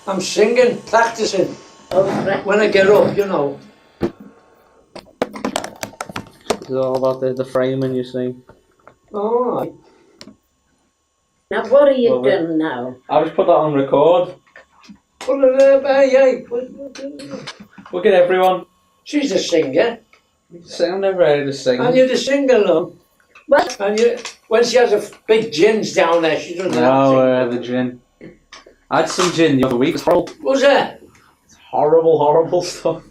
I'm singing, practicing. Oh, when I get up, you know. It's all about the framing, you see. All right. now what are you doing now? I just put that on record. Put it there, hey. Look at everyone. She's a singer. I'm never ready to sing. And you're the singer, love. What? And you, when she has a big gins down there, she doesn't have the gin. I had some gin the other week. It's horrible. Was it? Horrible stuff.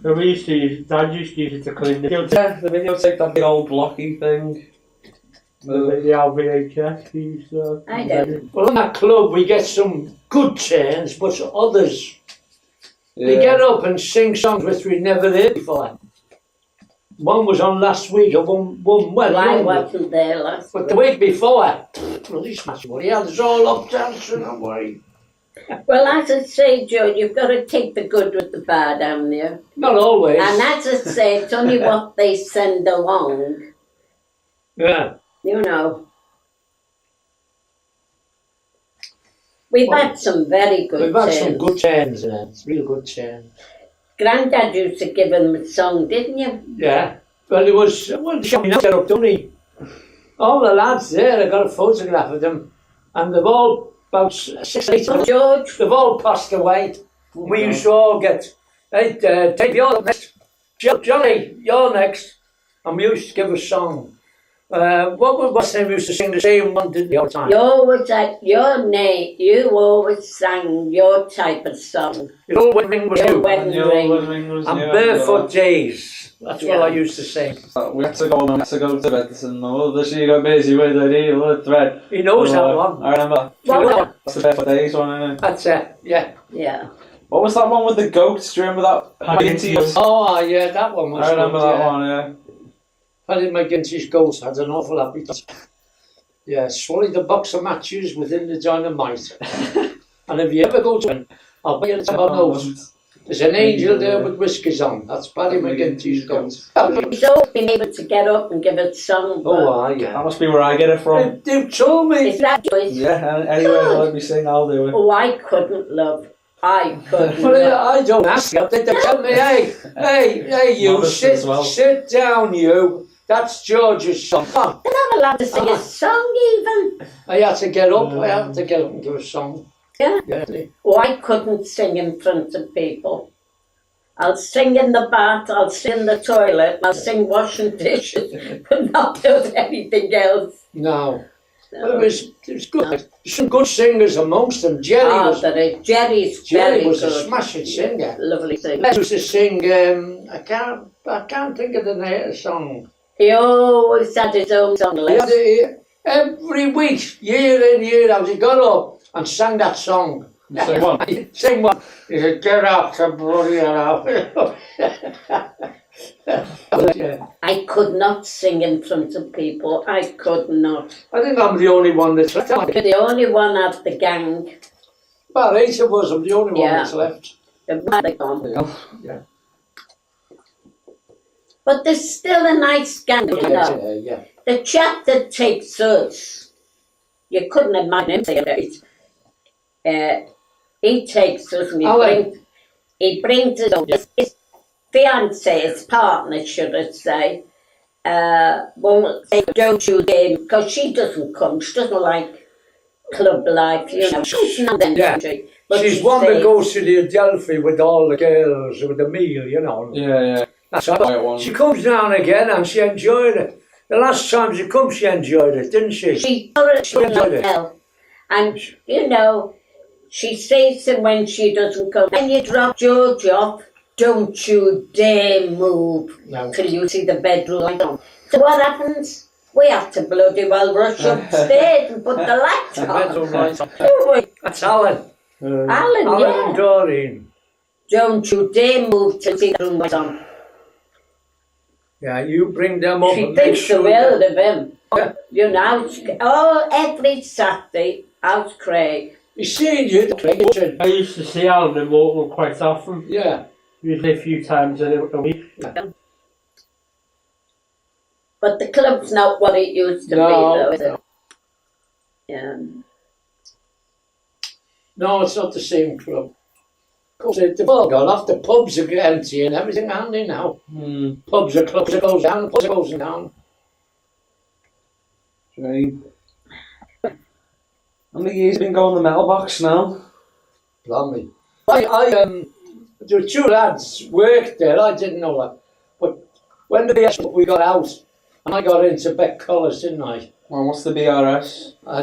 Dad used to use it to clean the videotape, that big old blocky thing. the LVHS. Used to. I don't. Well, in that club, we get some good tunes, but others, they get up and sing songs which we'd never heard before. One was on last week, and one well, I wasn't there last but week. the week before, bloody smash what he had us all up dancing, don't worry. Well, as I say, Joe, you've got to take the good with the bad, haven't you? Not always. And as I say, it's only what they send along. Yeah. You know. We've had some very good We've had tunes. some good tunes in it. It's real good tunes. Grandad used to give him a song, didn't you? Yeah. Well, it was, well, the shop set up, don't he? All the lads there, I got a photograph of them, and they've all, about 6 8 of them, George. they've all passed away. We used to all get, hey, Dave, you're next. Johnny, you're next. And we used to give a song. What's the name? We used to sing the same one, didn't we, all the time? You always had your name, you always sang your type of song. It all went ring was Your you. wedding ring. And barefoot days. That's what I used to sing. We had to go to bed and mother she got busy with a needle and thread. He knows that one. I remember. What? That's the barefoot days one, isn't it? That's it, yeah. Yeah. What was that one with the goats? Do you remember that? Oh, yeah, that one was I remember good, that yeah. one, yeah. Paddy McGinty's goals had an awful lot because, yeah, swallowed a box of matches within the dynamite. And if you ever go to one, I'll buy you a note. There's an angel there with whiskers on. That's Paddy McGinty's goals. He's always been able to get up and give a song. Yeah. That must be where I get it from. They've told me. Is that yours? Yeah, anywhere they let me sing, I'll do it. Oh, I couldn't, love. I couldn't. Well, I don't ask you. They tell me, hey, you, Modest as well. sit down, you. That's George's song. You're not allowed to sing a song even. I had to get up. I had to get up and give a song. Yeah. Yeah. Oh, I couldn't sing in front of people. I'll sing in the bath, I'll sing in the toilet, I'll sing washing dishes, but not do anything else. No. Well, it was good. There's some good singers amongst them. Jerry's Jerry was good. a smashing singer. Lovely singer. He used to sing. I can't think of the name of the song. He always had his own song He had list. it every week, year in year out. He got up and sang that song. Sing one. Sing one. He said, "Get up, to bloody hell." Yeah. I could not sing in front of people. I could not. I think I'm the only one that's left. You're the only one of the gang. About 8 of us. I'm the only one that's left. The gone. Yeah. But there's still a nice gang, you know. Yeah. The chap that takes us, you couldn't imagine him saying it. He takes us and he brings us up. His fiancée, his partner, should I say, won't say, don't you dare, because she doesn't come. She doesn't like club life, you know. She's not in the country. But She's one that goes to the Adelphi with all the girls, with the meal, you know. Yeah. That's right. She comes down again and she enjoyed it. The last time she come, she enjoyed it, didn't she? She enjoyed it. And, you know, she says to him when she doesn't come, when you drop George off, don't you dare move till you see the bedroom light on. So what happens? We have to bloody well rush upstairs and put the light on. Bedroom light on. Do we? That's Alan. Alan, Alan and Doreen. Don't you dare move till you see the room light on. Yeah, you bring them up. She and make thinks the sure world of him. Yeah. You know, every Saturday, out Craig. He's seen you. I used to see Alan in Morton quite often. Yeah. Usually a few times a week. Yeah. But the club's not what it used to be, though, is it? Yeah. No, it's not the same club. Of course, they've all gone off. The pubs are empty and everything handy now. Pubs are clubs are closing down, pubs are closing down. Right. How many years been going to the metal box now? Blimey. There were two lads worked there, I didn't know that. But when we got out, and I got into Beck College, didn't I? Well, what's the BRS? I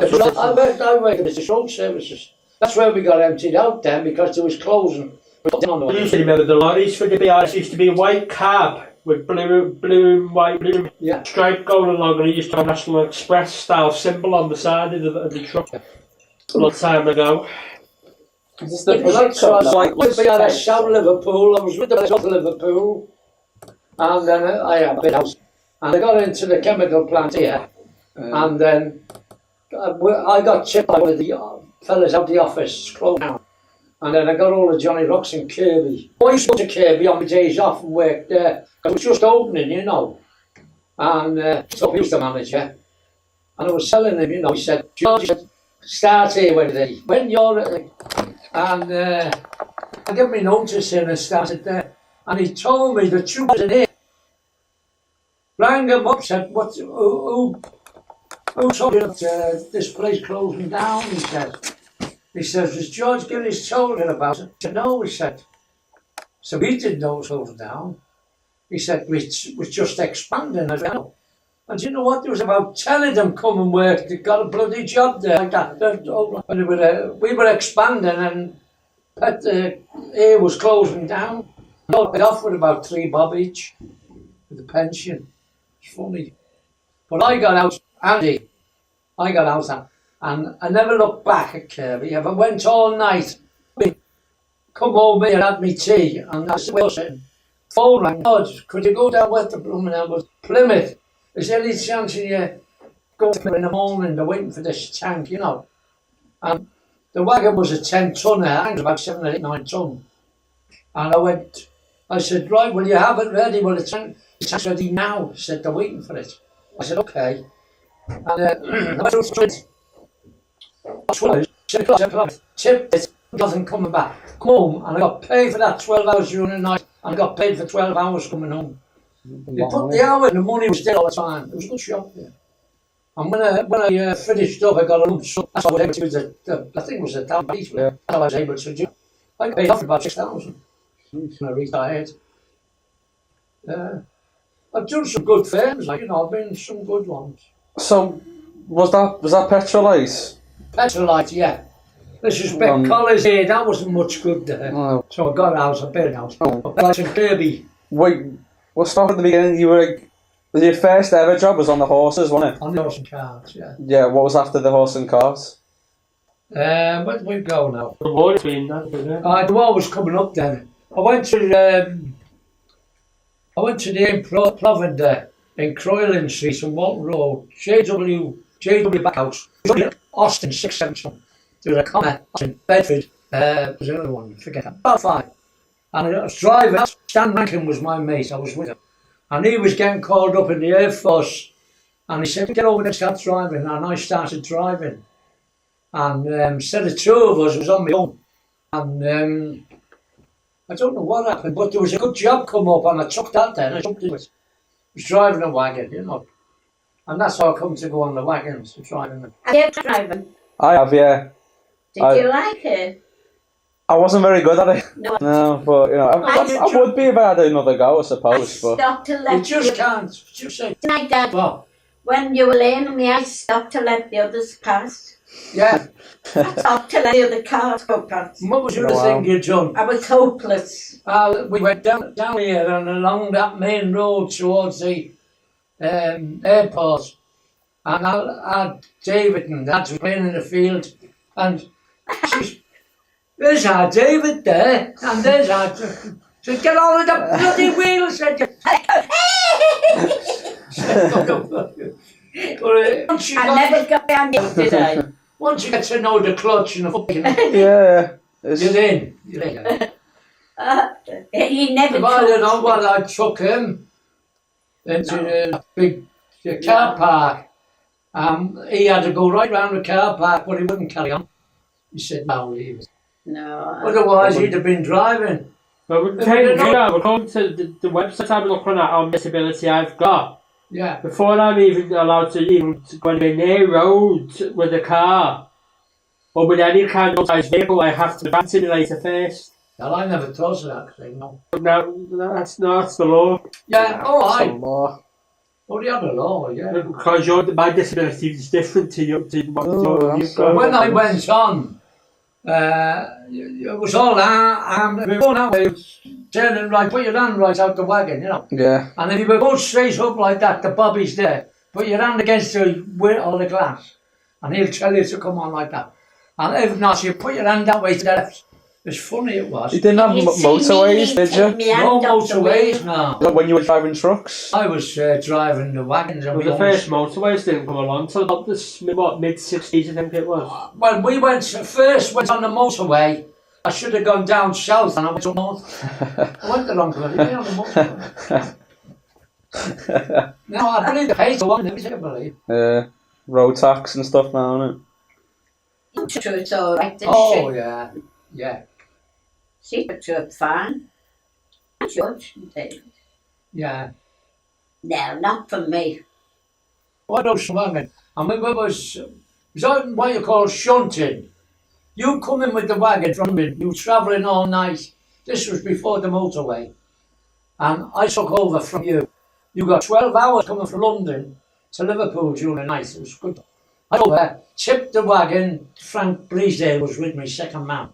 worked at the road services. That's where we got emptied out then because there was closing. I used to remember the lorries for the BRS used to be a white cab with blue stripe going along, and it used to have a National Express style symbol on the side of the truck. A long time ago. Is this the BRS South Liverpool. I was with the South Liverpool, and then I had a bit house, and I got into the chemical plant here, and then I got chipped by one of the fellas out the office, closed down. And then I got all of Johnny Rocks and Kirby. I used to go to Kirby on my days off and work there. It was just opening, you know. And so he was the manager. And I was telling him, you know, he said, George, start here when you're and I gave me notice here and I started there. And he told me the two was in here. Rang him up, said, who told you that this place closing down, he said. He says, was George Gillies told him about it? I said, no, he said. So he didn't know it was closing down. He said, it was just expanding as well. And you know what? There was about 10 of them come and work. They got a bloody job there like that. We were expanding and air was closing down. I got off with about £3 bob each with the pension. It's funny. But I got out, Andy, and I never looked back at Kirby. If I went all night, come home here, had me tea, and I was sitting. Phone rang, God, could you go down with the Blooming Plymouth? Is there any chance of you going in the morning, they're waiting for this tank, you know? And the wagon was a 10-tonner, I think it was about 7 or 8, 9 ton. And I said, right, well, you have it ready? Well, the tank's ready now. He said, they're waiting for it. I said, okay. And I went through the street. 12 o'clock, tipped it, nothing coming back. Come home, and I got paid for that 12 hours during the night, and I got paid for 12 hours coming home. They put the hour in, the money was there all the time. It was a good shop there. And when I finished up, I got a lump sum. That's what I was able to do. I think it was £1,000 each. That's what I was able to do. I paid off about 6,000 when I retired. I've done some good firms, like, you know, I've been in some good ones. So, was that Petrolite? Petrolite, yeah. This is Beck College here, that wasn't much good there. No. So I got out, I built out. Like in Kirby. Wait, we'll start at the beginning. Your first ever job was on the horses, wasn't it? On the horse and carts, yeah. Yeah, what was after the horse and cart? Where did we go now? The war between that, isn't it? The war was coming up then. I went to the Provender in Croyland Street and Walton Road, JW Backhouse, Austin 671. There was a comma in Bedford, there's another one, forget that, about 5. And I was driving, Stan Rankin was my mate, I was with him. And he was getting called up in the Air Force, and he said, get over there, start driving, and I started driving. And instead of 2 of us, it was on my own. And I don't know what happened, but there was a good job come up, and I took that then, I jumped into it. I was driving a wagon, you know. And that's how I come to go on the wagons, to driving them. Have you driven? I have, yeah. Did you like it? I wasn't very good at it. No, but you know, I would be if I had another go, I suppose. I stopped to let you just can't. Just say. My dad, What? when you were learning me, I stopped to let the others pass. Yeah. I stopped to let the other cars go past. What was the other thing you done? I was hopeless. We went down here and along that main road towards the airport. And David and Dad were playing in the field. And there's our David there, and there's our... So get on with the bloody wheel, said you. I never got behind you, did I? Once you get to know the clutch and the fucking... Yeah. You're in. He never If I don't know what I took him into the big car park. He had to go right round the car park, but he wouldn't carry on. He said, no, leave it. No. Otherwise, he'd have been driving. But we're going to the website I'm looking at on disability I've got. Yeah. Before I'm even allowed to even go near roads with a car or with any kind of size vehicle, I have to be simulator first. Well, I never thought of that thing, no. No, that's the law. Yeah, all That's the right. law. Oh, the other law, yeah. Because my disability is different to what you've got. When I went on, it was all we were going that way, turning right, put your hand right out the wagon, you know. Yeah. And if you were going straight up like that, the bobby's there. Put your hand against the weight of the glass, and he'll tell you to come on like that. And if not, you put your hand that way to the left. It's funny it was. You didn't have motorways, did you? No motorways, no. When you were driving trucks? I was driving the wagons. And the first motorways didn't come along until about the mid-60s, I think it was. Well, we went on the motorway. I should have gone down south and I went up north. I went the wrong way on the motorway. No, I believe the pace one, I believe. Road tax and stuff now, isn't it? I'm sure it's all right, didn't Oh, she? yeah. Yeah. She took it fine. George, David. Yeah. No, not for me. What else wagon? I mean, it was that what you call shunting. You come in with the wagon from me, you travelling all night. This was before the motorway. And I took over from you. You got 12 hours coming from London to Liverpool during the night. It was good. I over, tipped the wagon. Frank Breesdale was with me, second man.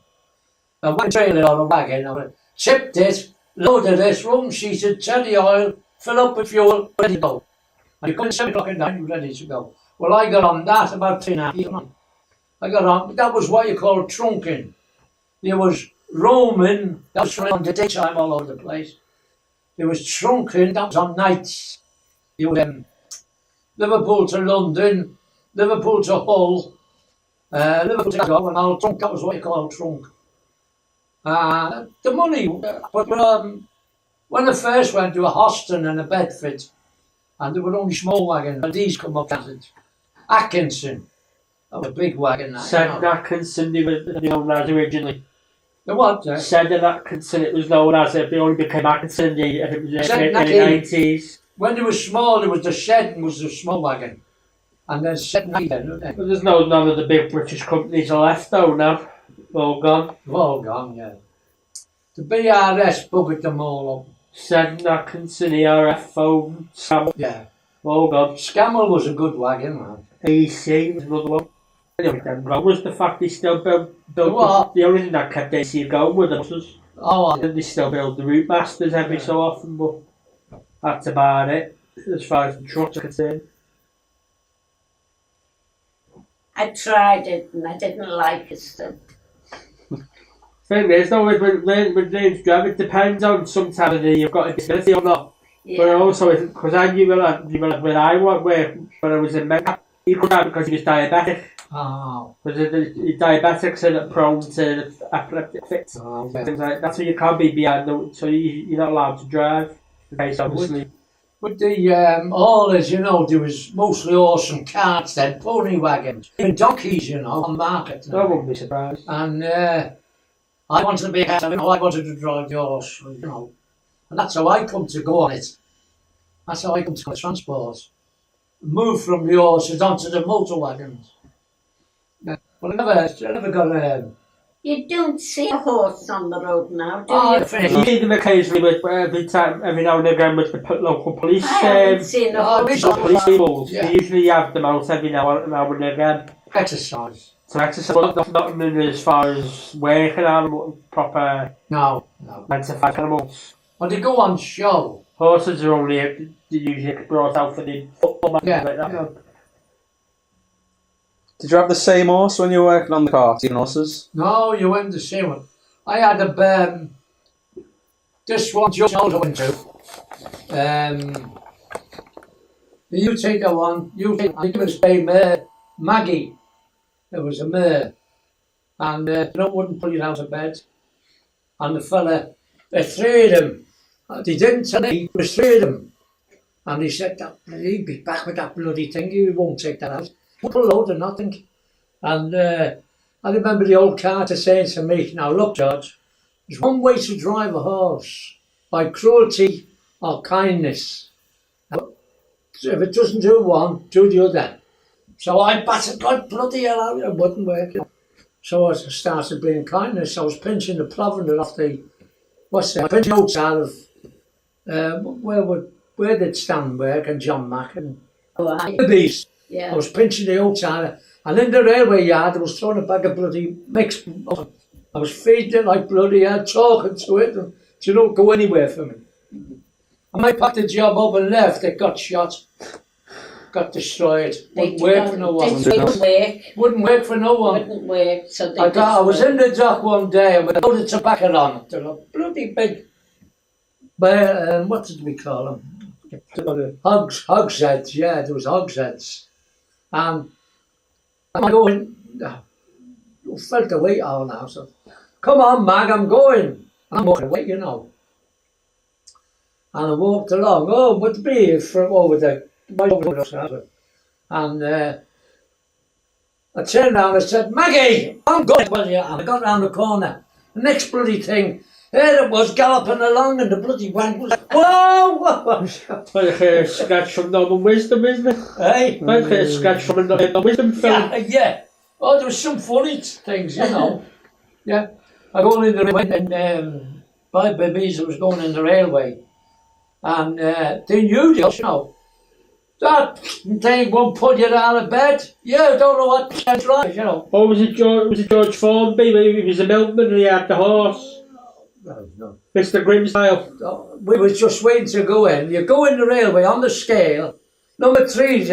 I went trailer on the wagon, I tipped it, loaded it, room sheeted, telly oil, fill up with fuel, ready to go. And you come at 7 o'clock at night, you're ready to go. Well, I got on that about 3.5 years on. I got on, that was what you call trunking. There was roaming, that was around the daytime all over the place. There was trunking, that was on nights. You Liverpool to London, Liverpool to Hull, Liverpool to Glasgow, and all trunk, that was what you call trunk. The money, but when I first went to a Hoston and a Bedford, and there were only small wagons, and these come up as it. Atkinson, that was a big wagon. Said Atkinson, they were known as originally. The what? Said Atkinson, it was known as it only became Atkinson in the 90s. When they were small, there was the Shed was the small wagon, and then Shed then. But there's none of the big British companies are left though now. All gone. All gone, yeah. The BRS buggered them all up. Said Atkinson, ERF, phone, Scammell. Yeah. All gone. Scammell was a good wagon, man. AC was another one. That was the fact they still built the only thing that kept AC going with the buses. Oh, They still build the route masters every so often, but that's about it as far as the trucks are concerned. I tried it and I didn't like it. So. Thing is, though, with learning to drive, it depends on sometimes whether you've got a disability or not. Yeah. But also, because I knew when I was in Mecca, he could drive because he was diabetic. Oh. Because the diabetics are prone to epileptic fits. Oh, okay. Things like that, so you can't be behind, so you're not allowed to drive. Based obviously. With the haulers, you know, there was mostly horse and carts then, pony wagons, even donkeys, you know, on market. I wouldn't be surprised. And I wanted to be a cat, I wanted to drive the horse, you know. And that's how I come to go on it. That's how I come to go on transport. Move from the horses onto the motor wagons. Well, I never got You don't see a horse on the road now, do Oh, you? You see them occasionally with every now and again with the local police. I haven't seen a horse. Police people. Yeah. They usually have them out every now and again. exercise. So exercise, but not as far as working animals, proper No. 9 to 5 animals. Well, they go on show. Horses are only usually brought out for the football matches like that. Yeah. Did you have the same horse when you were working on the cart, even horses? No, you went the same one. I had a this one Joe also went to. You take that one. You take. I think it was named Maggie. There was a mare, and no wouldn't put it out of bed. And the fella, the three of them. They didn't tell me there was three of them, and he said that he'd be back with that bloody thing. He won't take that out. Put a load of nothing, and I remember the old carter saying to me, now look, George, there's one way to drive a horse, by cruelty or kindness. Now, if it doesn't do one, do the other. So I battered like bloody hell out, it wouldn't work. So I started being kindness. I was pinching the provender off the, pinching oats out of, where did Stan work and John Mack and the beast. Yeah. I was pinching the oats out of, and in the railway yard I was throwing a bag of bloody mix. I was feeding it like bloody hell, talking to it, and you don't go anywhere for me. And I packed the job up and left, it got shot. Got destroyed. Wouldn't work for no one. Wouldn't work for no one. Wouldn't work. So I was in the dock one day and with a load of tobacco on. They're a bloody big what did we call them? Hogsheads, yeah, there was hogsheads. And I'm going, I felt the weight on now, so come on, Mag, I'm going. I'm walking away, you know. And I walked along, would be from over the and I turned around and said, Maggie, I'm going. Well, yeah, and I got round the corner. The next bloody thing, there it was galloping along, and the bloody wank was, whoa! Like a sketch from Norman Wisdom, isn't it? Hey? Like a sketch from a Norman Wisdom film. Yeah. Oh, there was some funny things, you know. Yeah. I go in the railway, and by babies, I was going in the railway. And they knew this, you know. That thing won't pull you out of bed. You don't know what to right, you know. Or was it George Formby? Maybe he was a milkman and he had the horse. No. Mr. Grimsdale. We was just waiting to go in. You go in the railway on the scale. Number 3's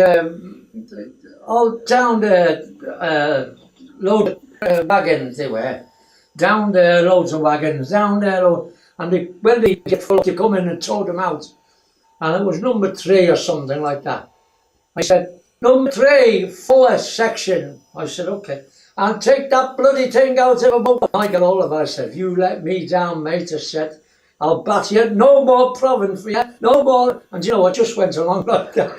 all down the load of wagons they were. Down there, loads of wagons. Down there, and when they get full, they come in and tow them out. And it was number 3 or something like that. I said, number 3, 4th section. I said, okay. And take that bloody thing out of a boat. Michael Oliver said, you let me down, mate. I said, I'll bat you. No more proving for you. No more. And you know, I just went along like that.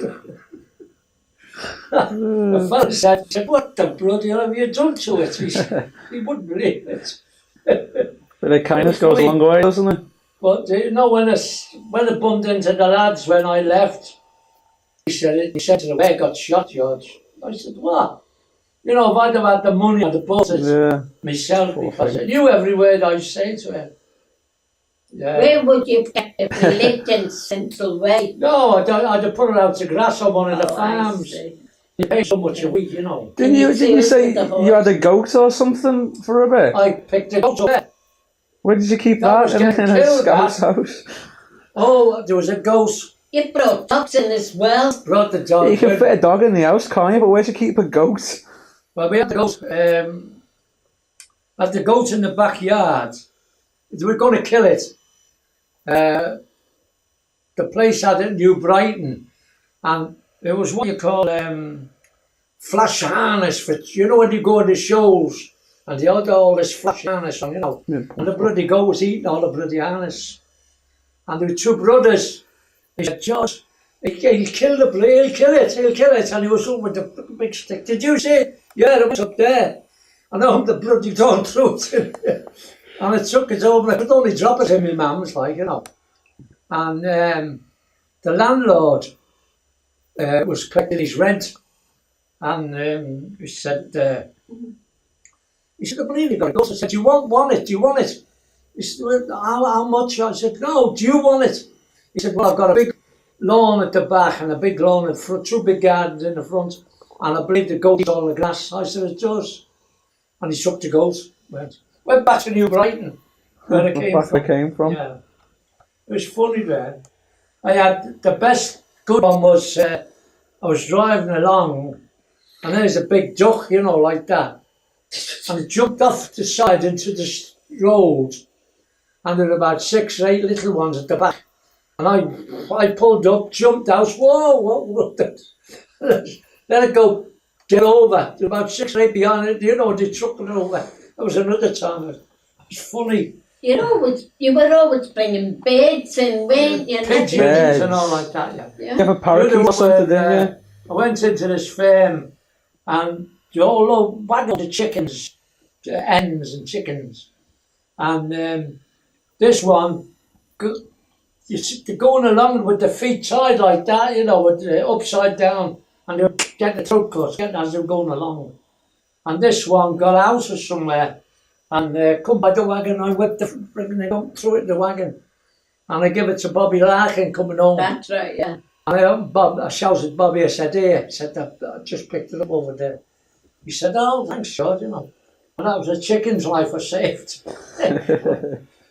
The fellow said, what the bloody hell have you done to it? He said, he wouldn't believe it. But the kindness goes a long way, doesn't it? But you know, when I bumped into the lads when I left, he said to them, I got shot, George. I said, what? You know, if I'd have had the money, I'd have bought it myself, because I knew every word I say to him. Yeah. Where would you get if we lived in Central Way? No, I'd have put it out to grass on one of the farms. You pay so much a week, you know. Didn't you say you had a goat or something for a bit? I picked a goat up. Where did you keep that? In a scout's house? Oh, there was a goat. You brought dogs in as well. Brought the dog. You can fit a dog in the house, can't you? But where'd you keep a goat? Well, we had the goat. Had the goat in the backyard. They were going to kill it. The place had it in New Brighton, and there was what you call flash harness for, you know, when you go to the shows and they had all this flash harness on, you know, and the bloody goat was eating all the bloody harness. And there were 2 brothers. He said, George, he'll kill the bloody, he'll kill it. And he was up with the big stick. Did you see it? Yeah, it was up there. And I'm the bloody torn through it. And it took it over. I could only drop it in my mum's, like, you know. And the landlord was collecting his rent. And he said, I believe you got a goat. I said, do you want it? Do you want it? He said, well, how much? I said, no, do you want it? He said, well, I've got a big lawn at the back and a big lawn in front, 2 big gardens in the front. And I believe the goat eats all the grass. I said, it does. And he took the goat. Went back to New Brighton, where it came from. Yeah. It was funny there. I had the best good one was I was driving along and there's a big duck, you know, like that. And it jumped off the side into the road and there were about 6 or 8 little ones at the back. And I pulled up, jumped out, whoa, let it go, get over. There were about 6 or 8 behind it, you know, they trucked it over. That was another time. It was funny. You were always bringing birds in, weren't you? Pigeons and all like that, yeah. You have a parakeet or something, didn't you? I went into this farm and the whole waggle of chickens hens and chickens. And this one, they're going along with the feet tied like that, you know, with upside down, and they're getting the throat cuts, getting as they're going along. And this one got out of somewhere, and come by the wagon. I whipped the thing threw it in the wagon, and I give it to Bobby Larkin coming home. That's right, yeah. And I shouted at Bobby. I said, "Here," I said, "I just picked it up over there." He said, "Oh, thanks, George," you know. And that was a chicken's life I saved.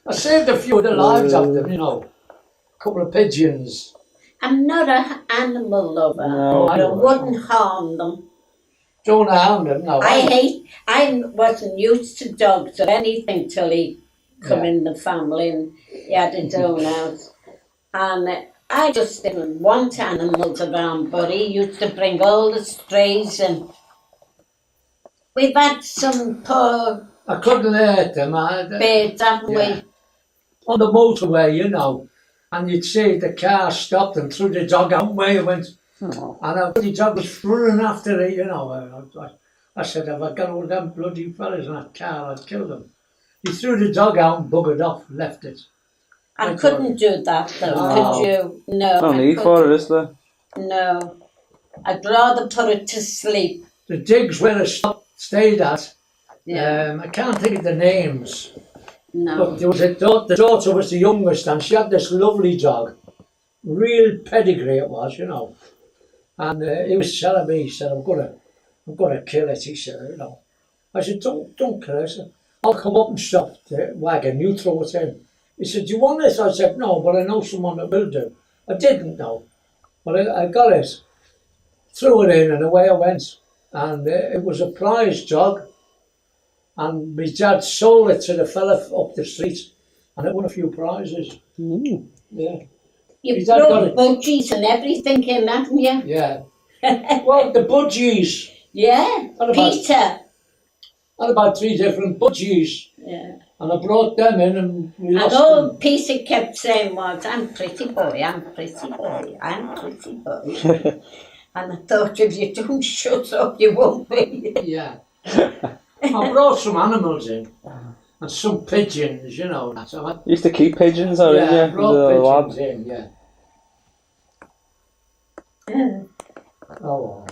I saved a few of the lives of them, you know. A couple of pigeons. I'm not an animal lover. No. I wouldn't harm them. Don't harm them, no. I wasn't used to dogs or anything till he come in the family and he had his own house. And I just didn't want animals around, but he used to bring all the strays, and we've had some poor I couldn't hurt them. birds, haven't we? On the motorway, you know, and you'd see the car stopped and threw the dog out where it went. Oh. And the dog was running after it, you know. I said, if I got all them bloody fellas in that car, I'd kill them. He threw the dog out and buggered off, left it. I couldn't do that though, No. could you? No. No I need couldn't. for it, is there? No. I'd rather put it to sleep. The digs where I stayed at, Yeah. I can't think of the names, No. but there was the daughter was the youngest, and she had this lovely dog, real pedigree it was, you know. And he was telling me, he said, I'm gonna kill it, he said, you know. I said, don't kill it. I said, I'll come up and stop the wagon, you throw it in. He said, do you want this? I said, no, but I know someone that will do. I didn't know, but I got it, threw it in, and away I went. And it was a prize dog, and my dad sold it to the fella up the street, and it won a few prizes. Mm. Yeah. You've Dad got brought it. budgies and everything in, haven't you? Yeah. Well, the budgies. Yeah. What about- Peter. I had about 3 different budgies, Yeah. and I brought them in, and we And lost all them. Peter kept saying was, I'm pretty boy, I'm pretty boy, I'm pretty boy. And I thought, if you don't shut up, you won't be. Yeah. I brought some animals in, and some pigeons, you know. So I, You used to keep pigeons, or yeah, I didn't you? brought As a lad? pigeons in, yeah. Oh,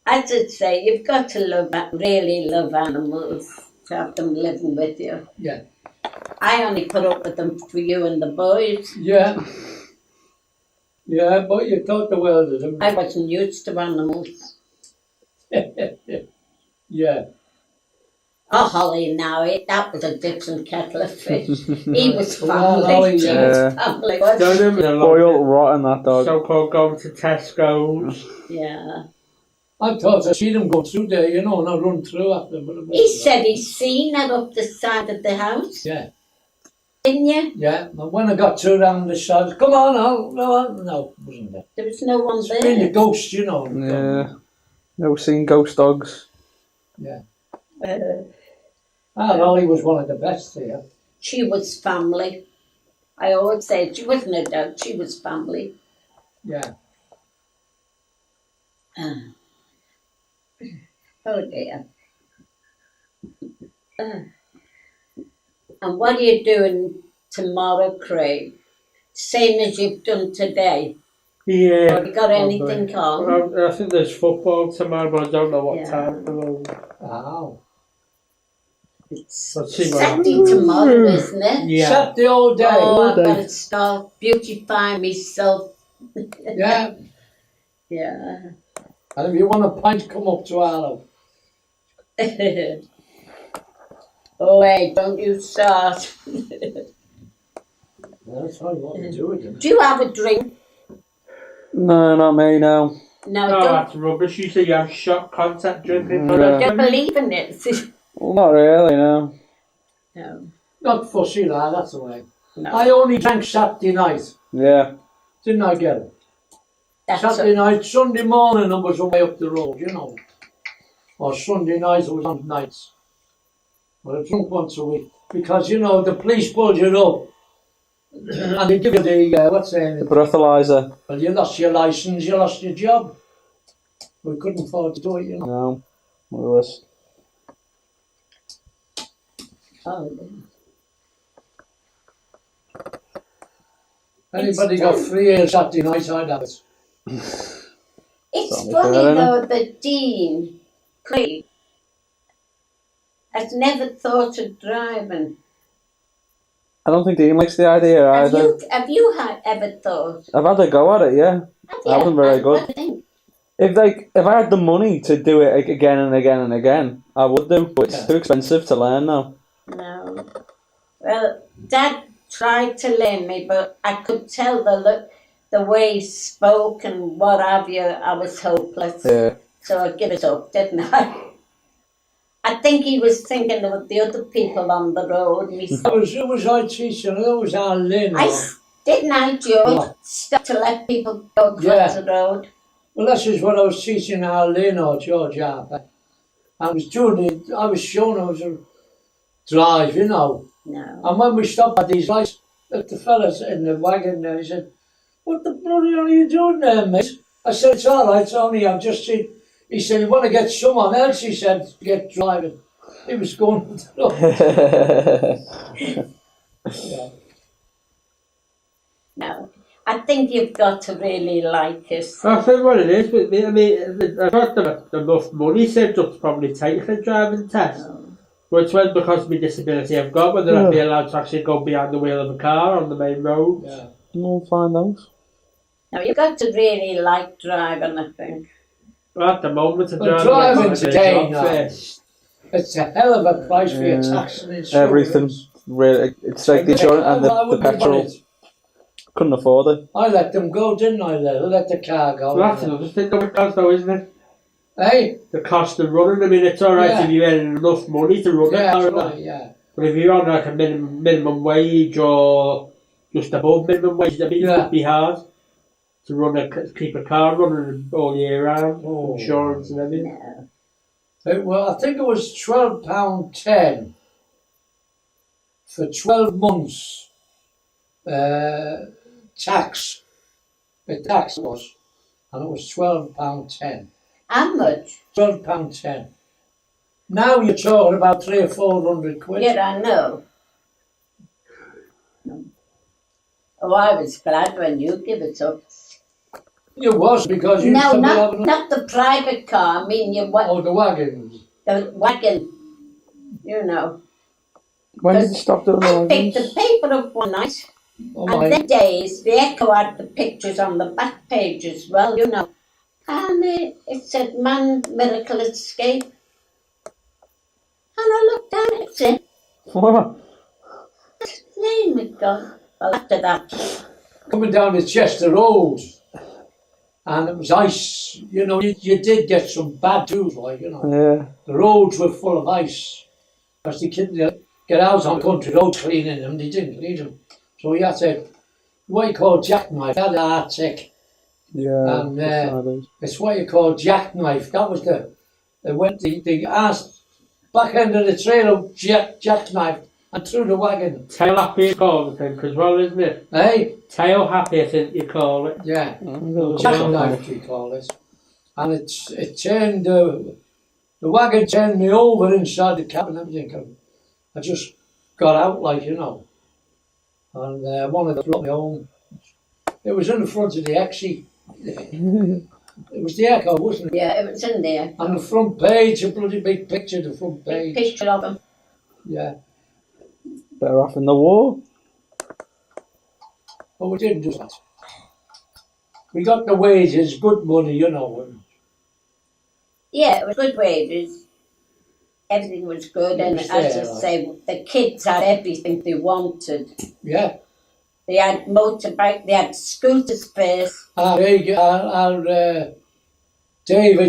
As I say, you've got to really love animals to have them living with you. yeah. I only put up with them for you and the boys. Yeah. Yeah, but you thought the world of them. I wasn't used to animals. Yeah. Oh, Holly, now, that was a different kettle of fish. He was Well, family. Holly, He yeah. was family, wasn't Don't even Boiled rotten, that dog. so-called going to Tesco's. he? Yeah. I thought I seen them go through there, you know, and I run through after them. He said he's seen her up the side of the house, Yeah, didn't you? yeah. And when I got to around the side, come on, no, wasn't there. There was no one Been a there. ghost, you know. Yeah. Never seen ghost dogs. Yeah. Uh, Ollie was one of the best here. she was family. I always say she wasn't a dog, she was family. Yeah. Oh dear. And what are you doing tomorrow, Craig? Same as you've done today. Yeah. Have you got anything on? I think there's football tomorrow, but I don't know what Yeah. time. at the moment. Oh. It's Let's see what Saturday tomorrow, isn't it? Yeah. Saturday all day. Oh, I've day. got to start beautifying myself. Yeah. Yeah. And if you want a pint, come up to Arlo. Oh, hey, don't you start. That's all you want to do with them. Do you have a drink? No, not me, no. No, No, don't, that's rubbish. You say you have shot contact drinking, but Yeah. don't believe in it. Well, not really, no. No. Not fussy, lad, that's the way. No. I only drank Saturday night. Yeah. Didn't I get it? That's Saturday night, Sunday morning I was away up the road, you know. Or Sunday night I was on nights. But I drunk once a week. Because, you know, the police pulled you up. And they give you the, what's the name? The breathalyzer. Well, you lost your licence, you lost your job. We couldn't afford to do it, you know. No. was. Oh, Anybody got 3 years Saturday night, I'd have it. it's Sorry, funny fair though that Dean Craig has never thought of driving. I don't think Dean likes the idea either. Have you ever thought? I've had a go at it, yeah. I wasn't very good. What do you think? If I had the money to do it again and again and again, I would do. But it's too expensive to learn now. No. Well, Dad tried to learn me, but I could tell the way he spoke and what have you, I was hopeless. Yeah. So I give it up, didn't I? I think he was thinking of the other people on the road. And Who was I teaching? That was our Lynn. Didn't I, George? Stop to let people go across the road. Well, this is what I was teaching our Lynn or George Harper. I was doing it. I was showing I was a drive, you know. No. And when we stopped at these lights, the fellas in the wagon there, he said, "What the bloody hell are you doing there, mate?" I said, "It's all right, it's only I've just seen." He said, "You want to get someone else," he said, "to get driving." He was going to yeah. No. I think you've got to really like it. I think what it is with me, I mean, I've got enough money saved up to probably take a driving test. Which was because of my disability I've got, whether I'd be allowed to actually go behind the wheel of a car on the main road. Yeah. We'll find out. No, you've got to really like driving, I think. Well, at the moment, I'm driving today, first. It's a hell of a price for your tax and insurance. Everything. Really, it's like the insurance and the petrol. Couldn't afford it. I let them go, didn't I? Let the car go. Well, that's another thing though, isn't it? Hey? The cost of running. I mean, it's alright if you earn enough money to run a car. Right, yeah. But if you're on like a minimum wage or just above minimum wage, I mean, it would be hard to keep a car running all year round, insurance and everything. Well, I think it was £12.10 for 12 months tax. The tax was, and it was £12.10. How much? £12.10. Now you're talking about 300 or 400 quid. Yeah, I know. Oh, I was glad when you give it up. You was because you used to be having not the private car. I mean, the wagons. The wagon. You know. When did you stop doing the I wagons? picked the paper up one night, and the days the Echo had the pictures on the back page as well. You know. And it said, "Man, miracle escape." And I looked down, it said, What? "Name it, God." Well, after that, Coming down the Chester Road, and it was ice. You know, you did get some bad tools, like, you know. Yeah. The roads were full of ice. Because they couldn't get out on country roads cleaning them, they didn't clean them. So you had to, what you call jackknife, that had an Arctic. Yeah. And it's what you call jackknife. That was the ass back end of the trailer jackknife and through the wagon. Tail happy you call it, I think, as well, isn't it? Hey? Tail happy, I think you call it. Yeah. Jackknife, we call it. And it turned, the wagon turned me over inside the cab and everything. I just got out, like, you know. And wanted to brought me home. It was in the front of the Exie. It was the Echo, wasn't it? yeah, it was in there. On the front page, a bloody big picture, the front Big page. picture of him. Yeah. Better off in the war. But we didn't do that. We got the wages, good money, you know. Yeah, it was good wages. Everything was good, and as I say, the kids had everything they wanted. Yeah. They had motorbike, they had scooters first. David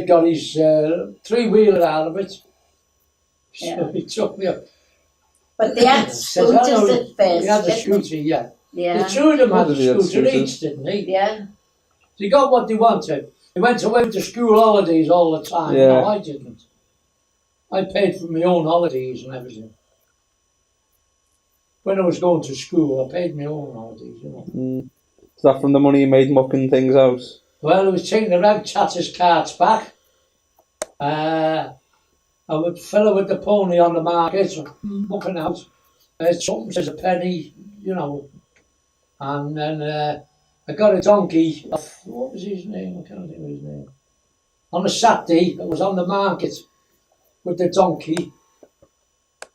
got his three-wheeler out of it. So Yeah. he took me up. But they had scooters at first. He had a didn't scooter, yeah. they? Yeah. The two of them had a They had scooter scooters. each, didn't they? Yeah. They got what they wanted. They went away to school holidays all the time. Yeah. No, I didn't. I paid for my own holidays and everything. When I was going to school, I paid my own holidays, you know. Is that from the money you made mucking things out? Well, I was taking the rag tatters carts back. I would fill with the pony on the market, looking out. Something says a penny, and then I got a donkey off, what was his name? I can't think of his name. On a Saturday, I was on the market with the donkey.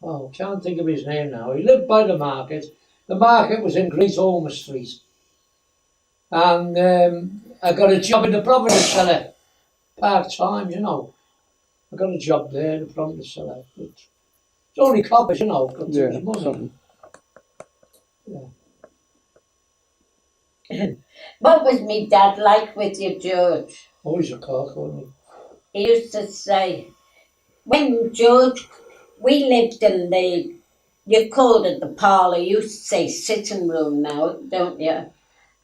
Oh, can't think of his name now. He lived by the market. The market was in Great Ormer Street. And I got a job in the Providence Cellar, part-time, I got a job there in the Providence Cellar. But it's only coppers, got too much money. Yeah. What was me dad like with you, George? Always a cock, wasn't He used to say, when George, we lived in you called it the parlour, you used to say sitting room now, don't you?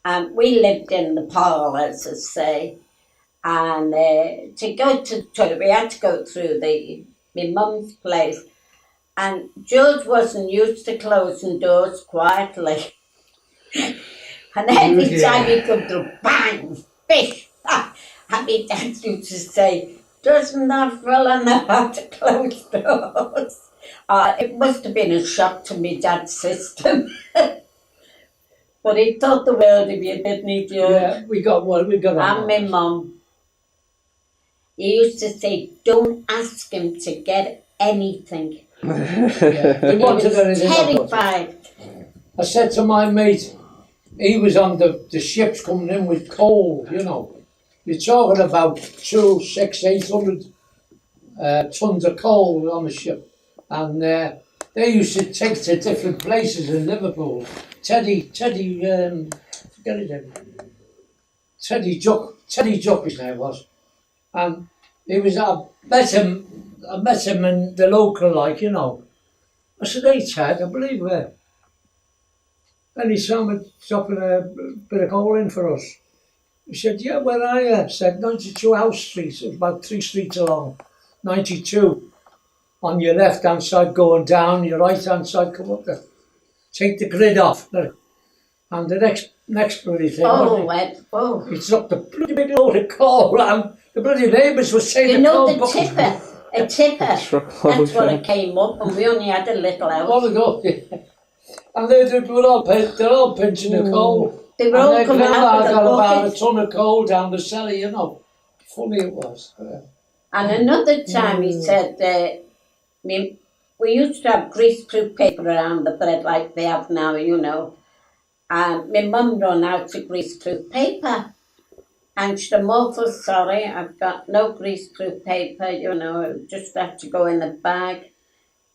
And we lived in the parlour, as I say. And to go to the toilet, we had to go through my mum's place. And George wasn't used to closing doors quietly. And every time he come through, bang, fish. And my dad used to say, doesn't that fella know how to close doors? It must have been a shock to me dad's system. But he thought the world of you, didn't he, George? Yeah, we got And my mum. He used to say, don't ask him to get anything. He was terrified. I said to my mate, he was on the ships coming in with coal, You're talking about 800 tons of coal on the ship. And they used to take to different places in Liverpool. Teddy Juck his name was. And he was, I met him in the local, I said, hey Ted, I believe and he saw me dropping a bit of coal in for us. He said, yeah, where are you? I said, 92 House Street, it was about 3 streets along. 92. On your left-hand side going down, your right-hand side come up there. Take the grid off. And the next bloody thing, he dropped a bloody big load of coal around. The bloody neighbours were saying the tipper. A tipper. That's what it came up, and we only had a little house. Long ago, yeah. And they're all pinching the coal. They were all coming out with a about bucket. a ton of coal down the cellar, Funny it was. And another time he said, we used to have greaseproof paper around the bread like they have now, And my mum ran out of greaseproof paper. And she said, I'm awful sorry, I've got no greaseproof paper, just have to go in the bag.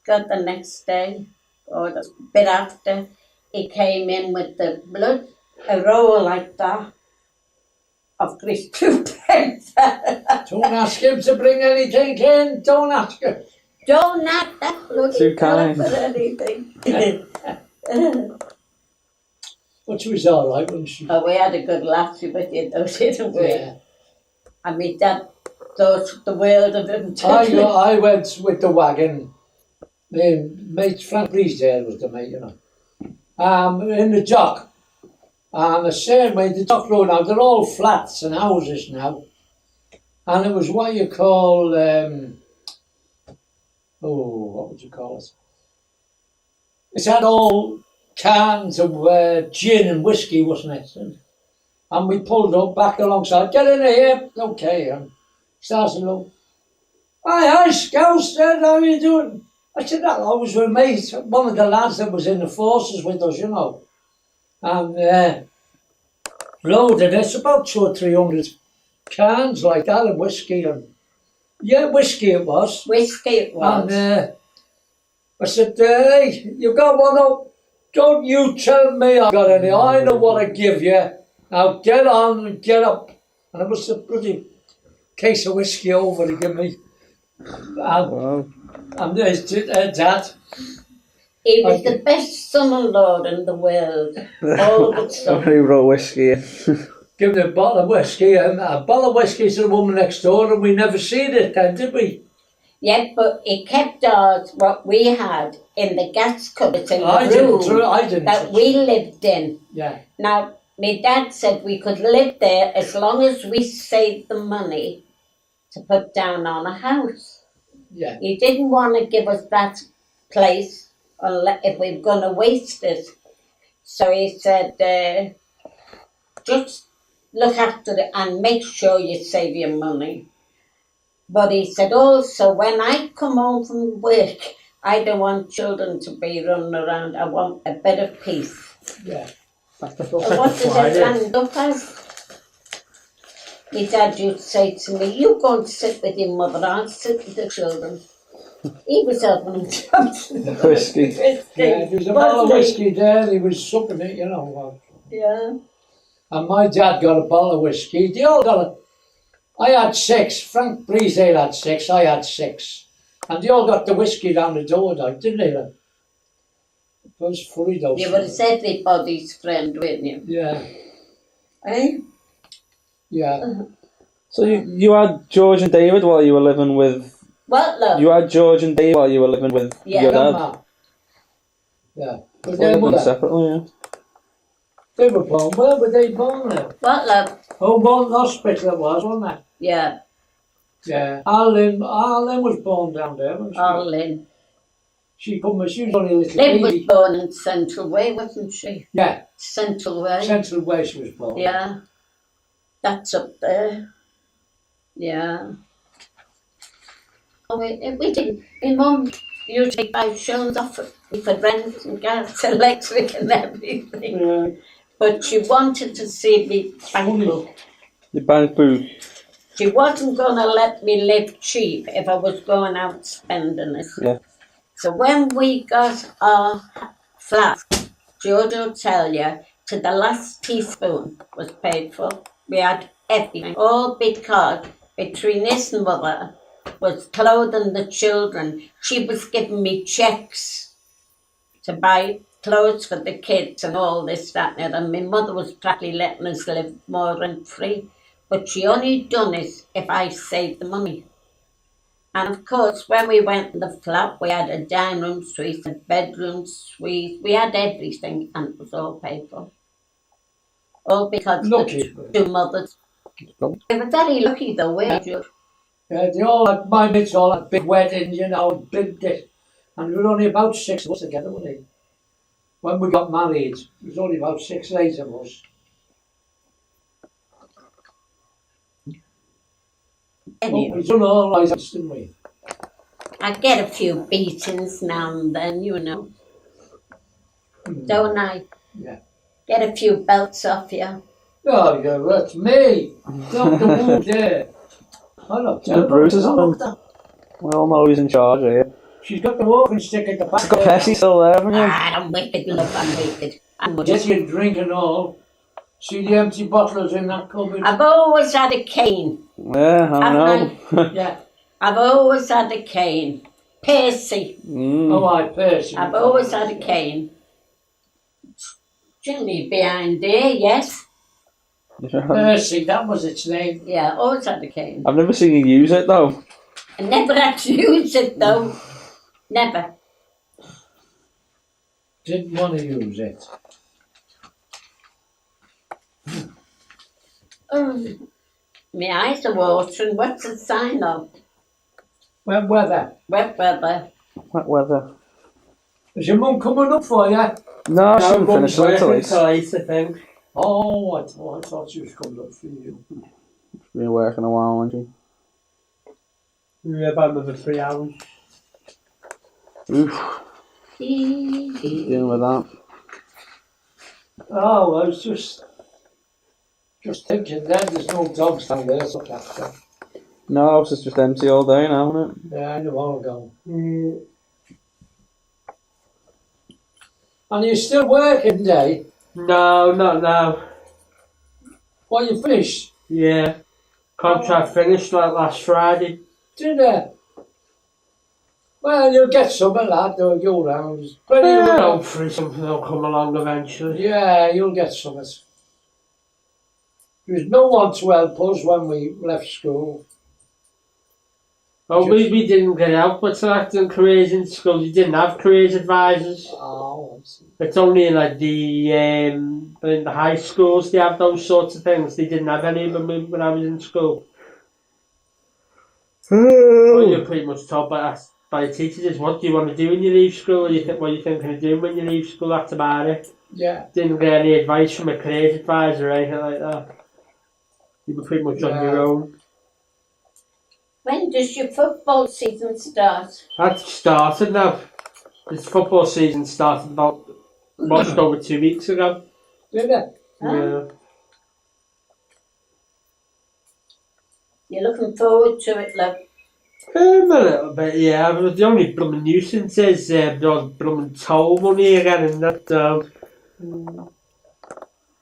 Got the next day, or a bit after, he came in with the blood, a roll like that, of greaseproof paper. Don't ask him to bring anything in, don't ask him. Don't ask that bloody Too kind. for anything. But she was all right, wasn't she? Oh, we had a good laugh with you, though, didn't we? Yeah. I mean, that thought the world of him. I went with the wagon. Mate Frank Bleasdale was the mate, in the dock. And the same way, the dock road now, they're all flats and houses now. And it was what you call, what would you call it? It had all cans of gin and whiskey, wasn't it? And we pulled up back alongside, get in here, okay. And starts to look, hi, Scouts, how are you doing? I said, I was with mate, one of the lads that was in the forces with us, And loaded, it's about 200 or 300 cans like that of whiskey. And whiskey it was. Whiskey it was. And I said, hey, you got one up? Don't you tell me I got any. I know what I give you. Now get on and get up. And it was a bloody case of whiskey over to give me. And there's Dad. He was the best son-in-law in the world. All the time. Somebody brought whiskey in. Give me a bottle of whiskey, and a bottle of whiskey to the woman next door, and we never seen it then, did we? Yeah, but he kept ours, what we had, in the gas cupboard in the room that we lived in. Yeah. Now, my dad said we could live there as long as we saved the money to put down on a house. Yeah. He didn't want to give us that place if we were going to waste it. So he said, just look after it and make sure you save your money. But he said also, when I come home from work, I don't want children to be running around. I want a bit of peace. Yeah. That's the What did it end up as? My dad used to say to me, you go and sit with your mother, I'll sit with the children. He was helping them. Whiskey. Yeah, there was a bottle of whiskey there, he was sucking it, you know. Yeah. And my dad got a bottle of whiskey. They all got it. I had 6. Frank Breezdale had 6. I had 6. And they all got the whiskey down the door, didn't they? It was funny, though. You were everybody's friend, weren't you? Yeah. Eh? Yeah. So you had George and David while you were living with... What, love? You had George and David while you were living with your dad? Grandma. Yeah. But Or their living mother, separately, yeah. they were born. Where were they born then? What, love? Homeborn Hospital it was, wasn't it? Yeah, Yeah. Arlene was born down there, wasn't she? Arlene. She was only a little Lynn was baby. born in Central Way, wasn't she? Yeah. Central Way. Central Way she was born. Yeah. That's up there. Yeah. Oh, we didn't. My mum usually buy shows off for rent and gas, electric and everything. Yeah. But she wanted to see me bank book. Your bank book. She wasn't going to let me live cheap if I was going out spending it. Yeah. So when we got our flat, George will tell you, to the last teaspoon was paid for. We had everything. All because between his mother was clothing the children. She was giving me checks to buy clothes for the kids and all this, that and that. And my mother was practically letting us live more rent free. But she only done it if I saved the money. And of course, when we went in the flat, we had a dining room suite, a bedroom suite. We had everything, and it was all paid for. All because Lucky. the two mothers. They were very lucky though, weren't you? Yeah, they all had, my mates all had big weddings, you know, big this. And we were only about 6 of us together, weren't we? When we got married, it was only about 6, 8 of us. Anyway, We done all right, didn't we? I get a few beatings now and then, you know. Don't I? Yeah. Get a few belts off you. Oh, yeah, that's me. Dr. Wood there. I don't The bruises on him. that. We all know he's in charge here. She's got the walking stick at the back. Got Pesci still there, haven't you? I'm wicked, love, I'm wicked. I'm Get wicked. your drink and all. See the empty bottles in that cupboard? I've always had a cane. Yeah, I know. Yeah. I've always had a cane. Percy. Oh, I Percy. I've always had a cane. Jimmy behind there, yes. Percy, that was its name. Yeah, always had a cane. I've never seen you use it though. I never had to use it though. Never. Didn't want to use it. Oh, my eyes are watering. What's the sign of? Wet weather. Wet weather. Wet weather. Is your mum coming up for you? No, she didn't Mum's finish it until working late. till 8, I think. Oh, I thought she was coming up for you. She's been working a while, hasn't We were about another 3 hours. she? Oof, dealing with that. Oh, I was just thinking then there's no dogs down there to look after. No, house is just empty all day now, isn't it? Yeah, I know all gone. And you're still working, Dave? No, not now. Well, you finished, Yeah. Contract finished like last Friday. didn't you? Well, you'll get some of that, though, you'll round. There's plenty of Yeah, work. hopefully something will come along eventually. Yeah, you'll get some of it. There was no one to help us when we left school. Oh, we didn't get help with selecting careers in school. You didn't have careers advisors. Oh, I see. It's only in like in the high schools they have those sorts of things. They didn't have any of them when I was in school. What you're pretty much told by the teachers is what do you want to do when you leave school, what are you thinking of doing when you leave school, that's about it. Yeah. Didn't get any advice from a careers advisor or anything like that. You were pretty much on your own. When does your football season start? That's started now. This football season started about just over 2 weeks ago. Did it? Yeah. You're looking forward to it, love? A little bit, yeah. But the only blooming nuisance is the blooming toll money again, and that.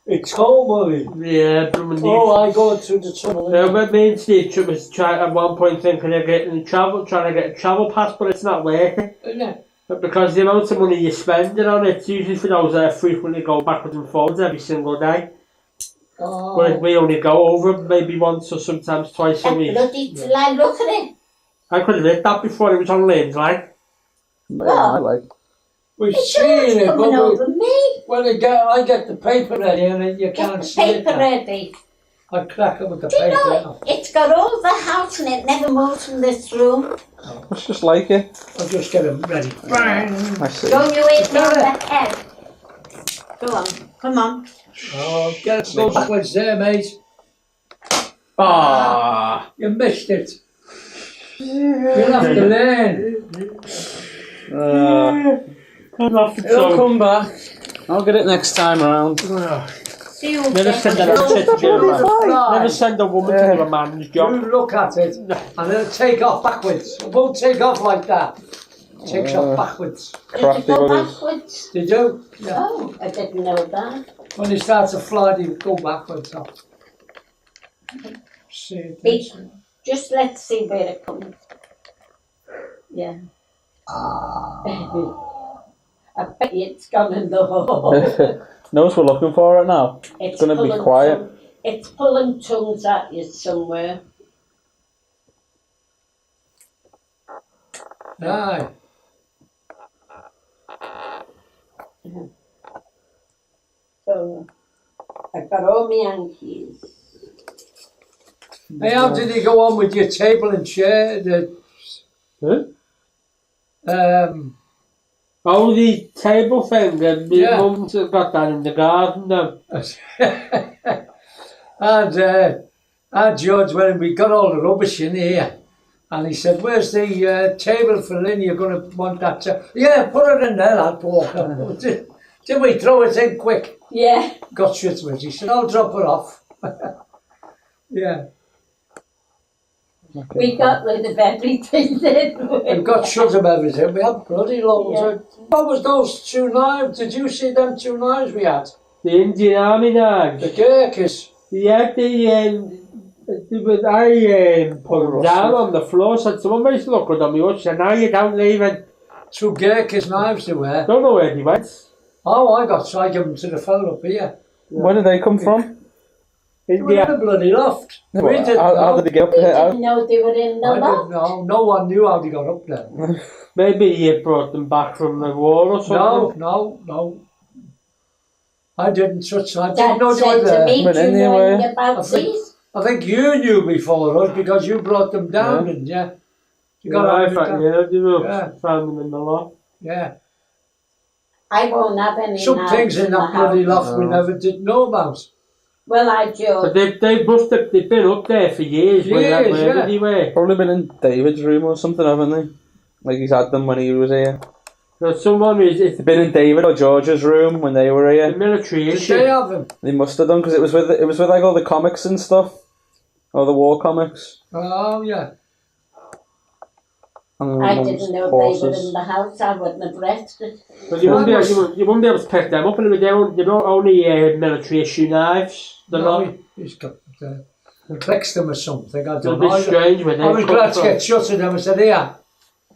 It's cold, money. Yeah, blooming nuisance. Oh, I go through the tunnel. But me and Steve was at one point thinking of trying to get a travel pass, but it's not working. Isn't it? But because the amount of money you're spending on it, it's usually for those that frequently go backwards and forwards every single day. Oh. Whereas we only go over maybe once or sometimes twice a week. Bloody till I look at it. I could have hit that before it was on lanes, like. Yeah, I like. We've It's seen always it, coming but over me. when I get the paper ready and you can't Get the see it. paper now. ready. I crack it with the Do you paper. know, it's got all the house and it never moves from this room. It's just like it. I'll just get them ready. Bang! I see. Don't you hit me on the head. Go on, come on. Oh, get it go backwards there, mate. Ah! You missed it. You'll have to learn. It'll come back. I'll get it next time around. See you Never again. send a Never send a woman to do a man's You job. look at it and it'll take off backwards. It won't take off like that. It takes off backwards. Did you Crafty go buggers. backwards? Did you? Yeah. Oh, I didn't know that. When it starts to fly, you go backwards. Up. See it. Be- Just let's see where it comes. Yeah. I bet you it's gone in the hole. Knows we're looking for it now. It's gonna be pulling quiet. It's pulling tongues at you somewhere. Aye. So I've got all my Yankees. Hey, how did you go on with your table and chair? Huh? Oh, the table thing, and my mum's got that in the garden now. and George, when we got all the rubbish in here, and he said, "Where's the table for Lynn? You're going to want that?" Yeah, put it in there, lad, Walker. Did we throw it in quick? Yeah. Got shit with it. He said, "I'll drop it off." Yeah. Okay. We got rid of everything, didn't we? We've got shut of everything. We had bloody loads. Yeah. What was those 2 knives? Did you see them 2 knives we had? The Indian Army knives. The Gherkis. Yeah, I put them down on the floor, said someone must look good on me, watch, and now you don't leave it. 2 Gherkis knives they were. Don't know where they went. Oh, I got so I give them to the fellow up here. Where did they come from? They were in the bloody loft. Yeah, We didn't how know. did they get up We there? didn't know they were in the I didn't loft. know. No one knew how they got up there. Maybe you brought them back from the war or something. No. I didn't touch. I Dad didn't know they said were to there. me, But do you know anyway, anything about I think- these? I think you knew before us because you brought them down, didn't you? You got I them found, down. yeah, they were, Yeah. found them in the loft. Yeah. I won't have any Some knives things in the that bloody house. loft we never did know about. Well, I But do. they've been up there for years, wherever yeah. they were. Probably been in David's room or something, haven't they? Like he's had them when he was here. So someone is, it's They've been in David or George's room when they were the here. military Did issue. they have them? They must have done because it was with like all the comics and stuff, all the war comics. Oh, yeah. And I mum's didn't know horses. they were in the house. I wouldn't have read it. But you wouldn't be able to pick them up, and they don't only military issue knives. They're No, not. he's got fixed them or something. I They're a don't bit know. strange when they I was come glad to from. get shut of them. I said, "Here."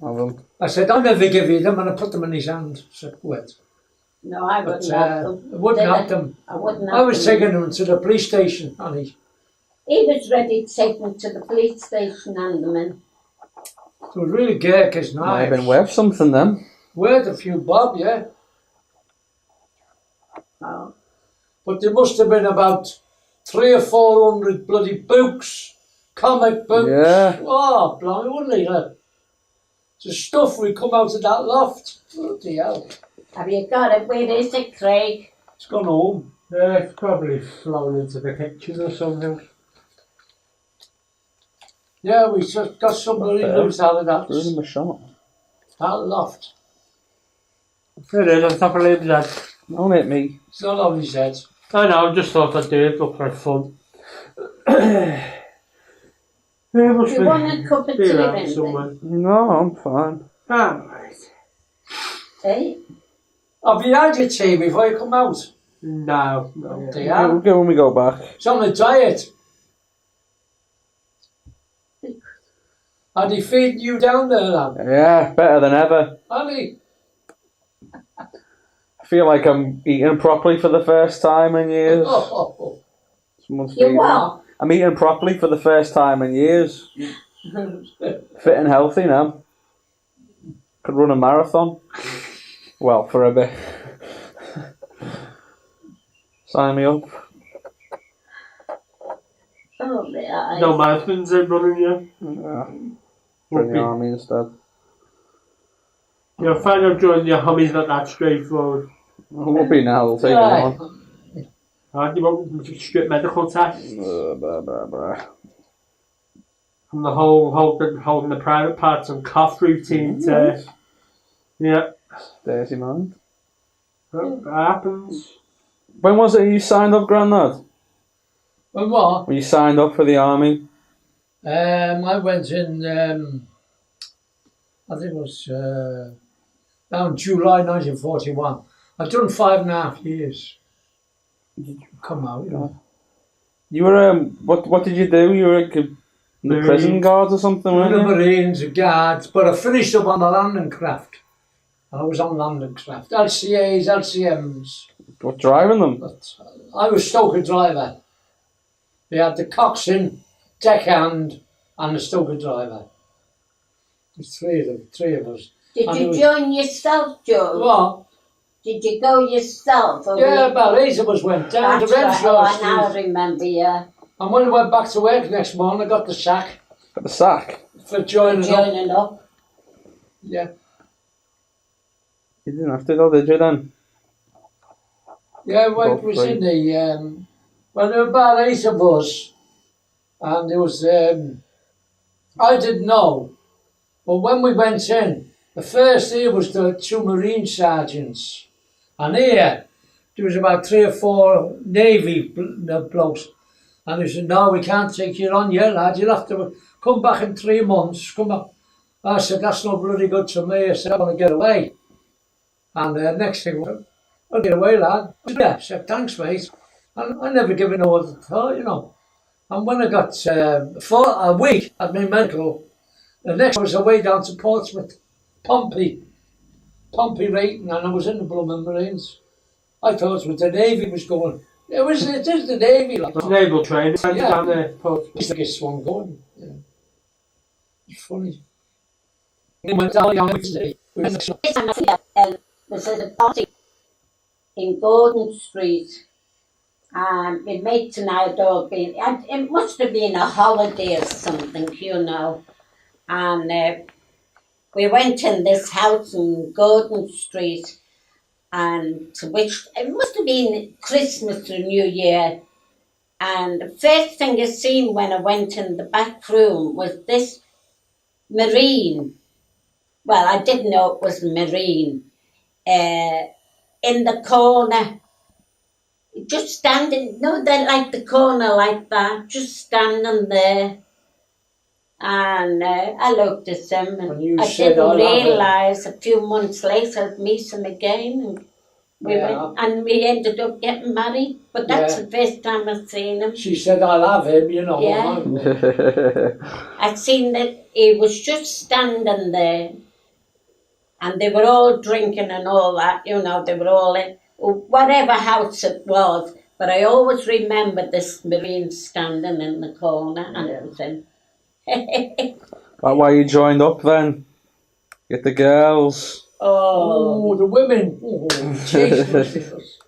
Have them. I said, "I'll never give you them," and I put them in his hand. I said, "Wait." No, I But wouldn't have I them. wouldn't Did have them. I wouldn't have I was them. taking them to the police station, honey. He was ready to take them to the police station and them in. It was really Gherkis Might have been knives. worth something then. Worth a few bob, yeah. Oh. But there must have been about 300 or 400 bloody books comic books. Yeah. Oh, blimey, wouldn't he? Like, the stuff we come out of that loft. Bloody hell. Have you got it? Where is it, Craig? It's gone home. Yeah, it's probably flown into the kitchen or something. Yeah, we just got somebody loose out of that, Threw them a shot. that loft. It is, on top of the that. Don't hit me. It's not on his head. I know, I just thought I'd do it up for fun. Yeah, must Do you want a cup of be tea around then? somewhere. No, I'm fine. Ah, right. Eh? Have you had your tea before you come out? No, Oh, no. dear. Yeah, we'll go when we go back. It's on a diet. Are they feeding you down there, lad? Yeah, better than ever. Are they? I feel like I'm eating properly for the first time in years. Oh, Someone's You feeding me. what? I'm eating properly for the first time in years. Fit and healthy now. Could run a marathon. Well, for a bit. Sign me up. Oh, yeah. No marathons are running yet. Yeah. For the army instead. You'll find out during your hobby's not that straightforward. Won't be now, I'll take it Right. on. You want a strict medical test Blah, blah, blah. from the holding the private parts and cough routine test. Yeah, Dirty mind. that happens. When was it you signed up, Grandad? and what? When you signed up for the army? I went in, I think it was around July 1941. I'd done 5.5 years. Come out, you know. You were, what did you do? You were like in the prison guards or something, The weren't you? Marines, the Guards, but I finished up on the landing craft. And I was on landing craft. LCAs, LCMs. What, driving them? But I was stoker driver. They had the coxswain, deckhand, and the stoker driver. There's three of us. Did And you it was- join yourself, Joe? Well, Did you go yourself? Or yeah, were you- about 8 of us went down to That's right. Oh, I Remshaw now Street. remember, yeah. And when I went back to work next morning, I got the sack Got the sack. for joining up. Joining up. Yeah. You didn't have to go, did you then? Yeah, well, it Both was free. in the, well, there were about 8 of us, and there was, I didn't know, but when we went in, the first year was the 2 Marine sergeants, and here, there was about 3 or 4 Navy blokes, and they said, no, we can't take you on yet, lad, you'll have to come back in 3 months, come back. I said, that's not bloody good to me, I said, I want to get away. And next thing, I'll get away, lad. Yeah, I said, thanks, mate. And I never given no other thought, you know. And when I got for a week at my medical, the next was away down to Portsmouth, Pompey rating, and I was in the Blooming Marines. I thought it was the Navy was going. It is the Navy, like. Naval training centre Yeah. down there. It's like a swan going. Yeah. It's funny. We went down yesterday. We went to- This time I see was at a party in Gordon Street. And my mates and I had all been, it must have been a holiday or something, you know. And we went in this house in Gordon Street, and to which it must have been Christmas or New Year. And the first thing I seen when I went in the back room was this Marine. Well, I didn't know it was a Marine. In the corner, just standing, no, they're like the corner like that, just standing there. And I looked at him, And and you I said, didn't "I'll have it." realise a few months later I'd meet him again. And we Yeah. went, and we ended up getting married. But that's Yeah. the first time I've seen him. She said, I'll have him, you know. Yeah. I'd seen that he was just standing there, and they were all drinking and all that, you know, they were all in whatever house it was. But I always remember this Marine standing in the corner, and it was him. That's why you joined up then. Get the girls. Oh, Oh, the women. Oh, Jesus.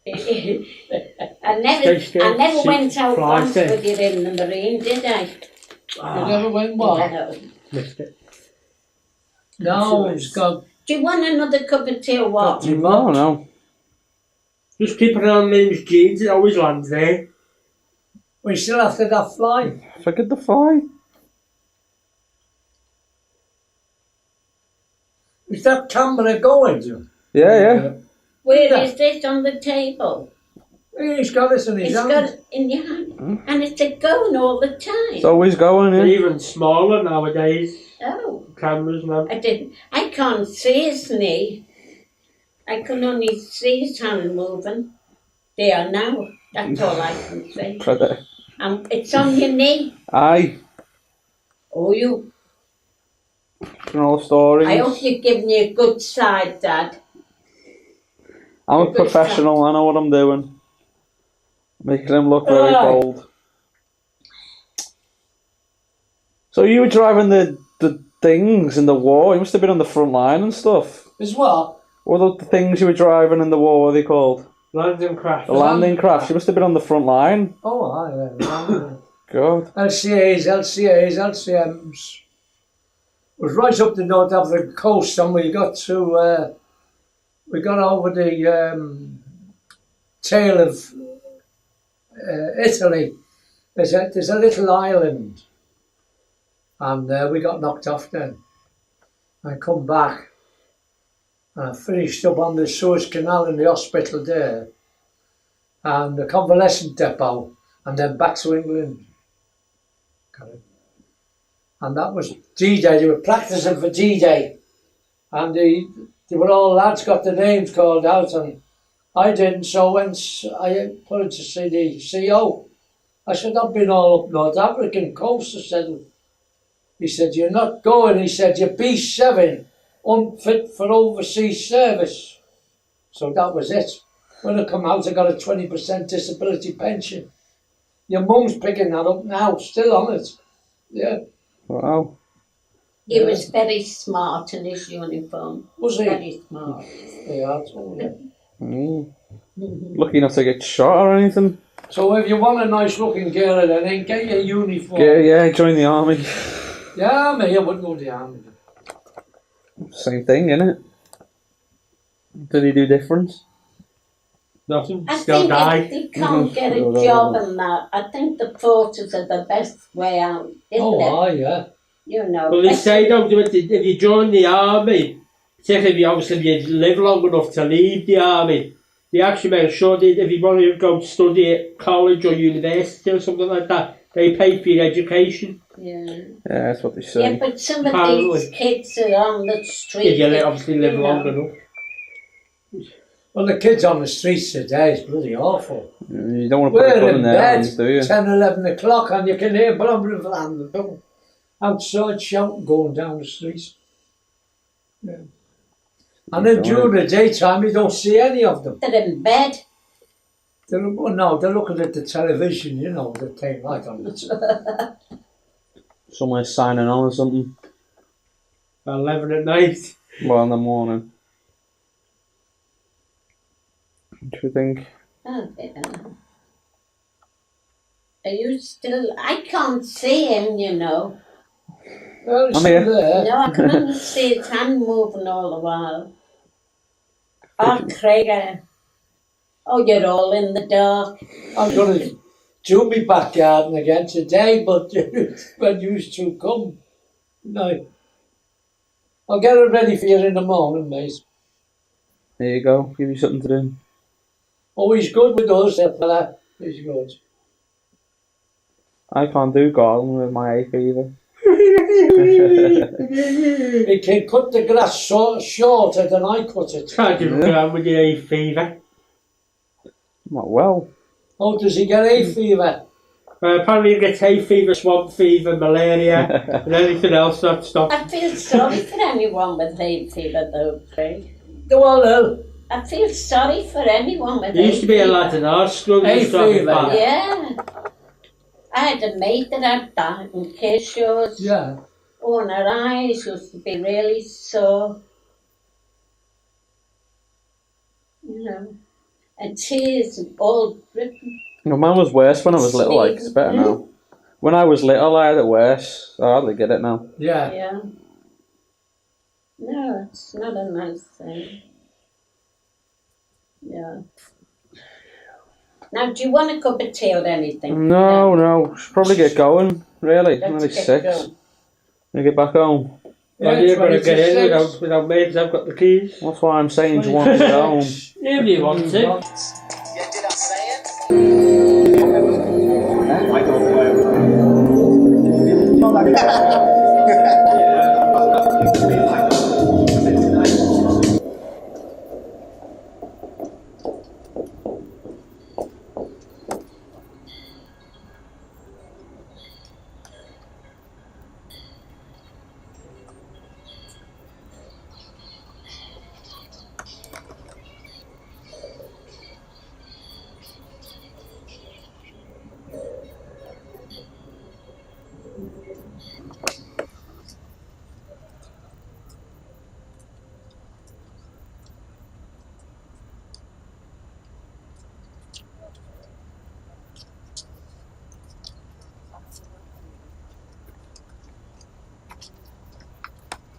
I never went out once with you in the Marine, did I? You never went what? No. Missed it. No, it's got... Do you want another cup of tea or what? No. Just keep it on Liam's jeans, it always lands there. We still after that fly. Forget the fly. Is that camera going, Jim? Yeah. Where is this on the table? He's got this in his It's hand. got it in your hand. And it's going all the time. It's always going, They're yeah. even smaller nowadays. Oh, Cameras now. I can't see his knee. I can only see his hand moving. They are now. That's all I can see. It's on your knee. Aye. Oh, you. You know the stories. I hope you're giving you a good side, Dad. I'm a professional, I know what I'm doing. Making him look very bold. So you were driving the things in the war? You must have been on the front line and stuff. As what? What are the things you were driving in the war, what are they called? Landing craft. The landing crafts. You must have been on the front line. Oh, aye. God. LCAs, LCMs. It was right up the North African coast, and we got to... we got over the tail of Italy. There's a little island, and we got knocked off then. I come back, and I finished up on the Suez Canal in the hospital there, and the convalescent depot, and then back to England. And that was D-Day. They were practicing for D-Day, and they were all lads got their names called out, and I didn't. So when I put it to see the CO, I said, I've been all up North African coast. He said, you're not going. He said, you're B7, unfit for overseas service. So that was it. When I come out, I got a 20% disability pension. Your mum's picking that up now, still on it. Yeah. Wow. He was very smart in his uniform. Was he? Very smart. Yeah, I told you. Lucky not to get shot or anything. So if you want a nice looking girl, then get your uniform. Yeah, join the army. Yeah, I wouldn't go to the army. Same thing, innit? Did he do difference? Nothing. I Still think died. if you can't get a job in that, I think the forces are the best way out, isn't it? Aye, yeah. You know. Well, they say though, if you join the army, particularly if you live long enough to leave the army, they actually make sure that if you want to go study at college or university or something like that, they pay for your education. Yeah. Yeah, that's what they say. Yeah, but some of these kids are on the street. If you obviously live long enough. Well, the kids on the streets today is bloody awful. You don't want to put a We're gun in in their bed, hands, do you? 10, 11 o'clock, and you can hear blah, blah, blah, blah, blah, outside shouting going down the streets. Yeah. And then during the daytime, you don't see any of them. They're in bed. They're looking at the television, you know, the thing like on it. Somewhere signing on or something. 11 at night. Well, in the morning. What do you think? Oh, yeah. Are you still... I can't see him, you know. Well, it's I'm still here. there. No, I can only see his hand moving all the while. Oh, Craig. Oh, you're all in the dark. I'm going to do my back garden again today, but when you two come, no. I'll get it ready for you in the morning, mate. There you go. Give you something to do. Oh, he's good with us, that fella. He's good. I can't do gardening with my hay fever. He can cut the grass shorter than I cut it. Can't you look around with your hay fever? Not well. Oh, does he get hay fever? Apparently you get hay fever, swamp fever, malaria, and anything else that stuff. I feel sorry for anyone with hay fever, though, Craig. Go on, Lil. I feel sorry for anyone with There hay used to be a fever. lad in our school who Hay used to have it fever, bad. Yeah. I had a mate that had that in K-shows. Yeah. Oh, and her eyes used to be really sore. You know. And tears all dripping. No, mine was worse when I was little, like, it's better now. When I was little, I had it worse. I hardly get it now. Yeah. Yeah. No, it's not a nice thing. Yeah. Now, do you want a cup of tea or anything? No. Should probably get going, really. Let's Nearly get 6. going. Gonna get back home. Well, you're going to get in 26. without me because I've got the keys. That's why I'm saying, do you want to get home? If you want to. Yeah, did I say it?